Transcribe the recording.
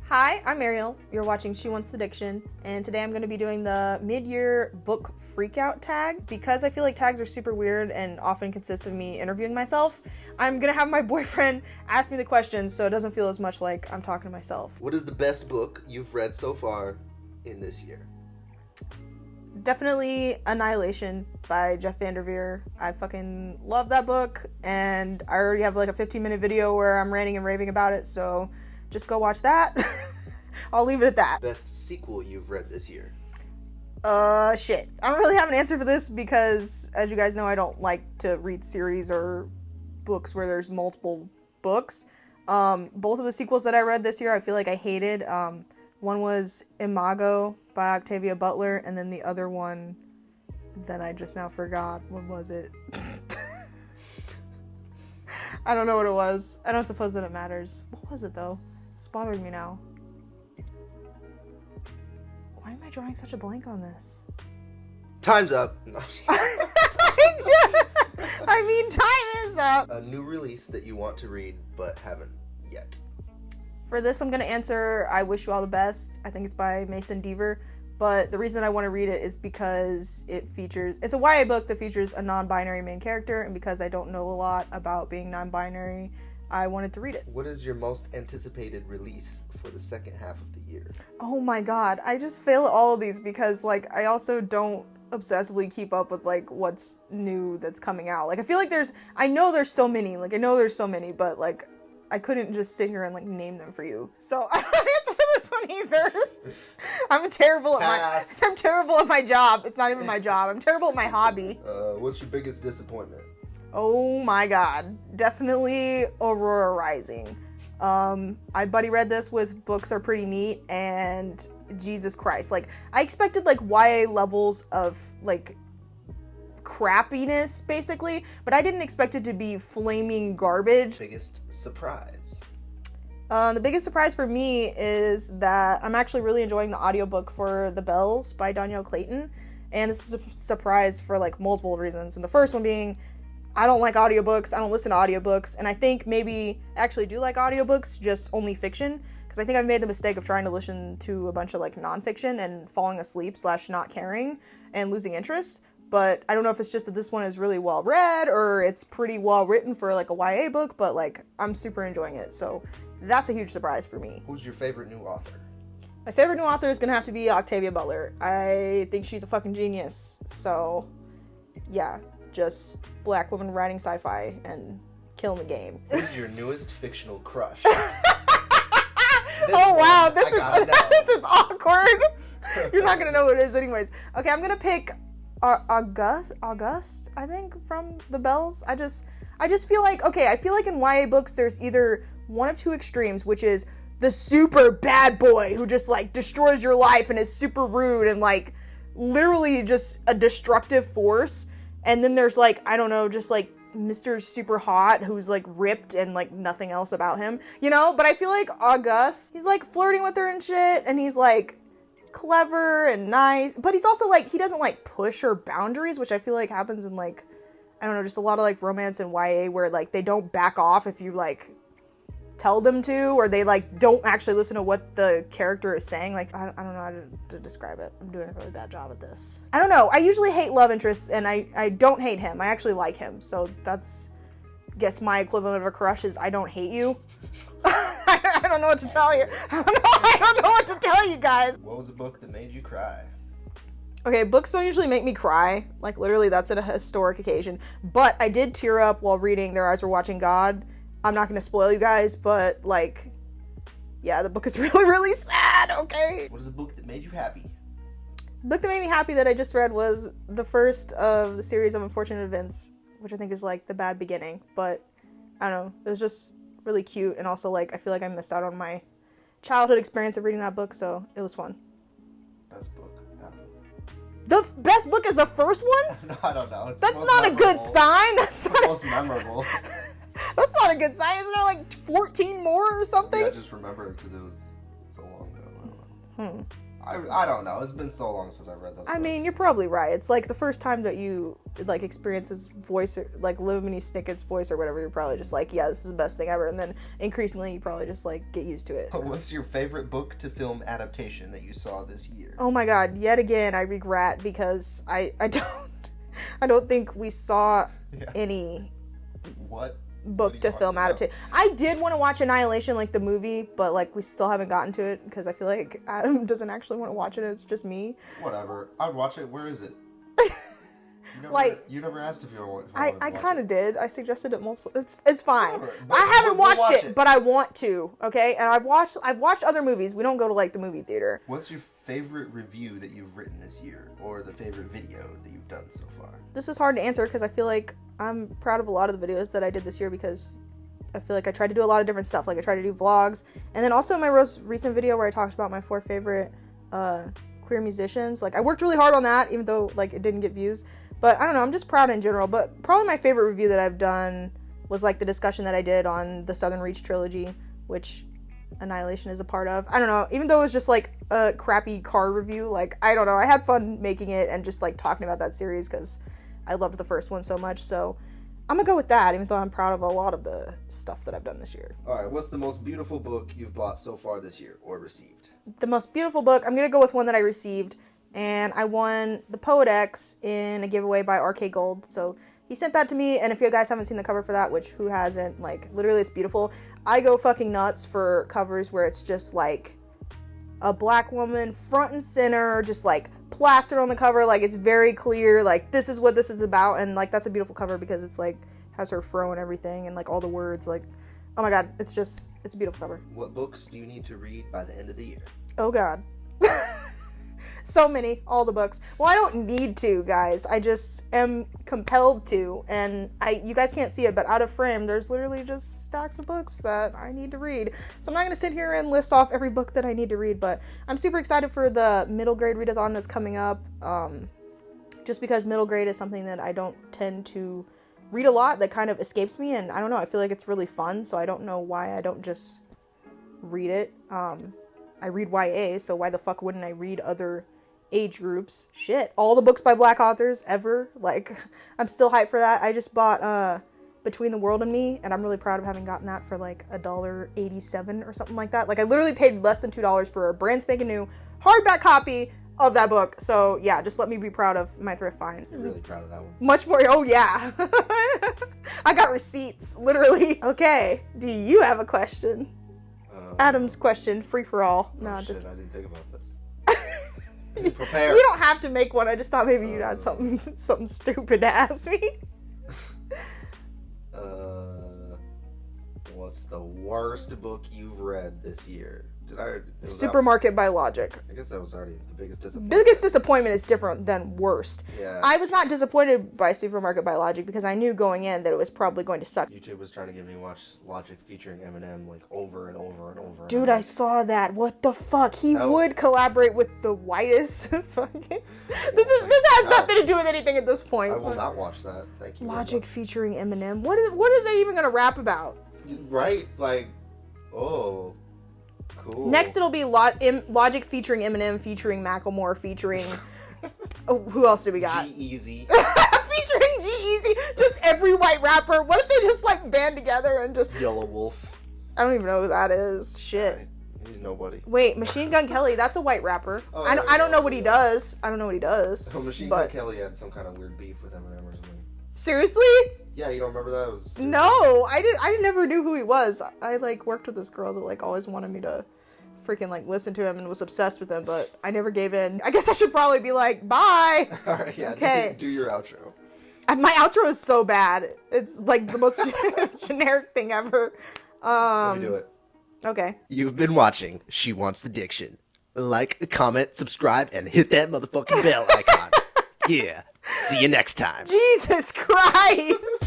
Hi, I'm Ariel. You're watching She Wants the Diction, and today I'm going to be doing the mid-year book Freakout tag. Because I feel like tags are super weird and often consist of me interviewing myself, I'm going to have my boyfriend ask me the questions so it doesn't feel as much like I'm talking to myself. What is the best book you've read so far in this year? Definitely Annihilation by Jeff Vandermeer. I fucking love that book, and I already have like a 15-minute video where I'm ranting and raving about it, so just go watch that. I'll leave it at that. Best sequel you've read this year? Shit. I don't really have an answer for this because, as you guys know, I don't like to read series or books where there's multiple books. Both of the sequels that I read this year, I feel like I hated. One was Imago by Octavia Butler, and then the other one that I just now forgot. What was it? I don't know what it was. I don't suppose that it matters. What was it, though? It's bothering me now. Why am I drawing such a blank on this? Time's up. No. I mean, time is up. A new release that you want to read but haven't yet. For this, I'm going to answer I Wish You All the Best. I think it's by Mason Deaver. But the reason I want to read it is because it's a YA book that features a non-binary main character, and because I don't know a lot about being non-binary, I wanted to read it. What is your most anticipated release for the second half of the year? Oh my god, I just fail at all of these because, like, I also don't obsessively keep up with, like, what's new that's coming out. Like, I feel like I know there's so many, but, like, I couldn't just sit here and, like, name them for you. So, I don't answer for this one either. I'm terrible at my job. It's not even my job. I'm terrible at my hobby. What's your biggest disappointment? Oh my god. Definitely Aurora Rising. I buddy read this with Books Are Pretty Neat, and Jesus Christ. Like, I expected, like, YA levels of, like, crappiness, basically, but I didn't expect it to be flaming garbage. Biggest surprise? The biggest surprise for me is that I'm actually really enjoying the audiobook for The Bells by Danielle Clayton, and this is a surprise for, like, multiple reasons. And the first one being, I don't like audiobooks, I don't listen to audiobooks, and I think maybe I actually do like audiobooks, just only fiction, because I think I've made the mistake of trying to listen to a bunch of, like, nonfiction and falling asleep / not caring and losing interest. But I don't know if it's just that this one is really well read or it's pretty well written for, like, a YA book, but, like, I'm super enjoying it. So that's a huge surprise for me. Who's your favorite new author? My favorite new author is going to have to be Octavia Butler. I think she's a fucking genius. So, yeah, just black woman writing sci-fi and killing the game. Who's your newest fictional crush? Oh, wow, this is awkward. You're not going to know what it is anyways. Okay, I'm going to pick August, I think, from The Bells. I just feel like, I feel like in YA books there's either one of two extremes, which is the super bad boy who just, like, destroys your life and is super rude and, like, literally just a destructive force, and then there's, like, I don't know, just, like, Mr. Super Hot who's, like, ripped and, like, nothing else about him, you know? But I feel like August, he's, like, flirting with her and shit, and he's, like, clever and nice, but he's also, like, he doesn't, like, push her boundaries, which I feel like happens in, like, I don't know, just a lot of, like, romance and YA where, like, they don't back off if you, like, tell them to, or they, like, don't actually listen to what the character is saying. Like, I don't know how to describe it. I'm doing a really bad job at this. I don't know. I usually hate love interests, and I don't hate him. I actually like him, so that's, I guess, my equivalent of a crush is I don't hate you. I don't know what to tell you. I don't know what to tell you guys. What was a book that made you cry? Okay, books don't usually make me cry. Like, literally, that's at a historic occasion. But I did tear up while reading Their Eyes Were Watching God. I'm not going to spoil you guys, but, like, yeah, the book is really, really sad, okay? What is a book that made you happy? The book that made me happy that I just read was the first of the series of Unfortunate Events, which I think is, like, the bad beginning. But, I don't know, it was just really cute, and also, like, I feel like I missed out on my childhood experience of reading that book, so it was fun. Best book ever. The best book is the first one? No, I don't know. That's not a good sign. That's not the most memorable. That's not a good sign. Isn't there, like, 14 more or something? Yeah, I just remember it because it was so long ago. I don't know. I don't know. It's been so long since I've read those I books. mean, you're probably right. It's like the first time that you like experience his voice, or like Lemony Snicket's voice or whatever, you're probably just like, yeah, this is the best thing ever. And then increasingly, you probably just like get used to it. What's your favorite book to film adaptation that you saw this year? Oh my god, yet again, I regret because I don't think we saw any What? book to film adaptation. I did want to watch Annihilation, like the movie, but like we still haven't gotten to it because I feel like Adam doesn't actually want to watch it. It's just me. Whatever. I'd watch it. Where is it? You never asked if you were. I kind of did. I suggested it multiple. It's fine. But I haven't watched watch it, but I want to. Okay, and I've watched other movies. We don't go to like the movie theater. What's your favorite review that you've written this year, or the favorite video that you've done so far? This is hard to answer because I feel like I'm proud of a lot of the videos that I did this year because I feel like I tried to do a lot of different stuff. Like I tried to do vlogs, and then also my most recent video where I talked about my 4 favorite queer musicians. Like I worked really hard on that, even though like it didn't get views. But I don't know, I'm just proud in general. But probably my favorite review that I've done was like the discussion that I did on the Southern Reach trilogy, which Annihilation is a part of. I don't know, even though it was just like a crappy car review, like I don't know, I had fun making it and just like talking about that series because I loved the first one so much. So I'm gonna go with that, even though I'm proud of a lot of the stuff that I've done this year. Alright, what's the most beautiful book you've bought so far this year, or received? The most beautiful book, I'm gonna go with one that I received, and I won the Poet X in a giveaway by RK Gold. So he sent that to me, and if you guys haven't seen the cover for that, which who hasn't, like literally it's beautiful. I go fucking nuts for covers where it's just like a black woman front and center, just like plastered on the cover, like it's very clear, like this is what this is about, and like that's a beautiful cover because it's like has her fro and everything and like all the words, like oh my god, it's a beautiful cover. What books do you need to read by the end of the year? Oh god. So many, all the books. Well, I don't need to, guys. I just am compelled to, and you guys can't see it, but out of frame, there's literally just stacks of books that I need to read. So I'm not going to sit here and list off every book that I need to read, but I'm super excited for the middle grade readathon that's coming up, just because middle grade is something that I don't tend to read a lot, that kind of escapes me, and I don't know, I feel like it's really fun, so I don't know why I don't just read it. I read YA, so why the fuck wouldn't I read other age groups? Shit, all the books by black authors ever. Like, I'm still hyped for that. I just bought Between the World and Me, and I'm really proud of having gotten that for like $1.87 or something like that. Like, I literally paid less than $2 for a brand spanking new hardback copy of that book. So yeah, just let me be proud of my thrift find. You're really proud of that one. Much more. Oh yeah. I got receipts, literally. Okay, do you have a question? Adam's question, free for all. No, shit, just I didn't think about this. Prepare. You don't have to make one. I just thought maybe you'd had something stupid to ask me. What's the worst book you've read this year? Supermarket by Logic. I guess that was already the biggest disappointment. Biggest disappointment is different than worst. Yeah. I was not disappointed by Supermarket by Logic because I knew going in that it was probably going to suck. YouTube was trying to get me to watch Logic featuring Eminem like over and over and over. Dude, I saw that. What the fuck? He would collaborate with the whitest fucking... This has nothing to do with anything at this point. I will not watch that. Thank you. Logic featuring Eminem. What are they even gonna rap about? Right? Like, oh... Cool. Next, it'll be Logic featuring Eminem, featuring Macklemore, featuring... who else do we got? G-Eazy. Featuring G-Eazy. Just every white rapper. What if they just, like, band together and just... Yellow Wolf. I don't even know who that is. Shit. He's nobody. Wait, Machine Gun Kelly. That's a white rapper. Oh, I don't know what he does. I don't know what he does. Oh, Machine Gun Kelly had some kind of weird beef with Eminem or something. Seriously? Yeah, you don't remember that? It was... No, I never knew who he was. I, like, worked with this girl that, like, always wanted me to freaking, like, listen to him and was obsessed with him, but I never gave in. I guess I should probably be like, bye! Alright, yeah, okay. Do your outro. My outro is so bad. It's, like, the most generic thing ever. Let me do it. Okay. You've been watching She Wants the Diction. Like, comment, subscribe, and hit that motherfucking bell icon. Yeah. See you next time. Jesus Christ!